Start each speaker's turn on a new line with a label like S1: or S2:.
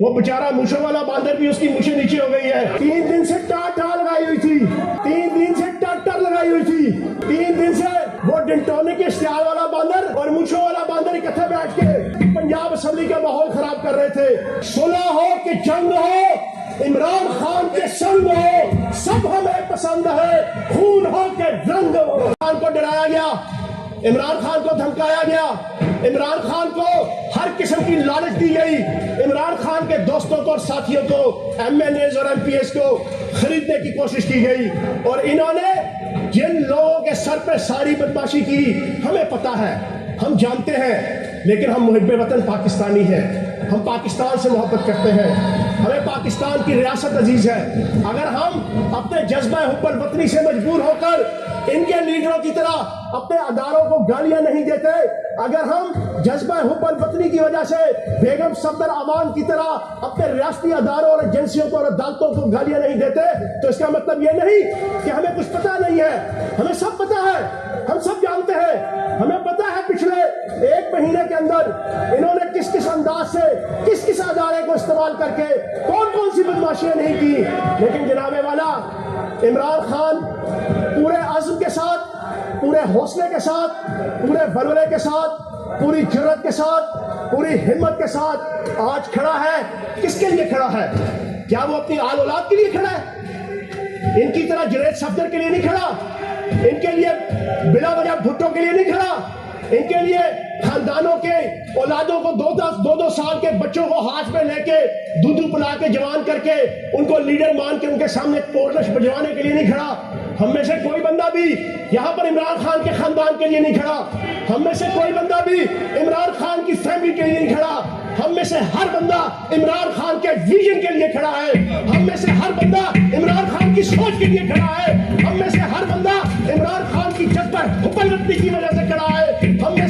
S1: وہ بیچارہ مونچھوں والا باندر بھی اس کی مونچھیں نیچے ہو گئی ہے. 3 دن سے ٹاٹا لگائی ہوئی تھی, 3 دن سے ٹاٹر لگائی ہوئی تھی, 3 دن سے وہ ڈنٹونی کے اشتہار والا باندر اور مونچھوں والا باندر اکٹھے بیٹھ کے پنجاب اسمبلی کا ماحول خراب کر رہے تھے. صلح ہو کہ جنگ ہو, عمران خان کے سنگ ہو, سب ہمیں پسند ہے, خون ہو کہ رنگ ہو. عمران کو ڈرایا گیا, عمران خان کو دھمکایا گیا, عمران خان کو ہر قسم کی لالچ دی گئی, عمران خان کے دوستوں کو اور ساتھیوں کو, ایم این ایز اور ایم پی ایس کو خریدنے کی کوشش کی گئی. اور انہوں نے جن لوگوں کے سر پہ ساری بدماشی کی ہمیں پتا ہے, ہم جانتے ہیں, لیکن ہم محب وطن پاکستانی ہیں, ہم پاکستان سے محبت کرتے ہیں, ہمیں پاکستان کی ریاست عزیز ہے. اگر ہم اپنے جذبہ حب الوطنی سے مجبور ہو کر ان کے لیڈروں کی طرح اپنے اداروں کو گالیاں نہیں دیتے, اگر ہم جذبہ حب الوطنی کی وجہ سے بیگم صفدر امان کی طرح اپنے ریاستی اداروں اور ایجنسیوں کو اور عدالتوں کو گالیاں نہیں دیتے, تو اس کا مطلب یہ نہیں کہ ہمیں کچھ پتہ نہیں ہے. ہمیں سب پتہ ہے, ہم سب جانتے ہیں. ہمیں پتہ ہے پچھلے 1 مہینے کے اندر انہوں نے کس کس انداز سے کس کس ادارے کو استعمال کر کے کون سی بدماشیاں نہیں کی. لیکن جناب والا, عمران خان پورے عزم کے ساتھ, پورے حوصلے کے ساتھ, پورے ولولے کے ساتھ, پوری جرأت کے ساتھ, پوری ہمت کے ساتھ آج کھڑا ہے. کس کے لیے کھڑا ہے؟ کیا وہ اپنی آل اولاد کے لیے کھڑا ہے؟ ان کی طرح جنید صفدر کے لیے نہیں کھڑا, ان کے لیے بلا وجہ بھٹو کے لیے نہیں کھڑا, ان کے لیے خاندانوں کے اولادوں کو 2 سال کے بچوں کو ہاتھ میں لے کے دودھ پلا کے جوان کر کے ان کو لیڈر مان کے ان کے سامنے پورلش بجوانے کے لیے نہیں کھڑا. ہم میں سے کوئی بندہ بھی یہاں پر عمران خان کے خاندان کے لیے نہیں کھڑا, ہم میں سے کوئی بندہ بھی عمران خان کی فیملی کے لیے نہیں کھڑا. ہم میں سے ہر بندہ عمران خان کے ویژن کے لیے کھڑا ہے, ہم میں سے ہر بندہ عمران خان کی سوچ کے لیے کھڑا ہے, ہم میں سے ہر بندہ عمران خان کی جذبہ حب الوطنی کی وجہ سے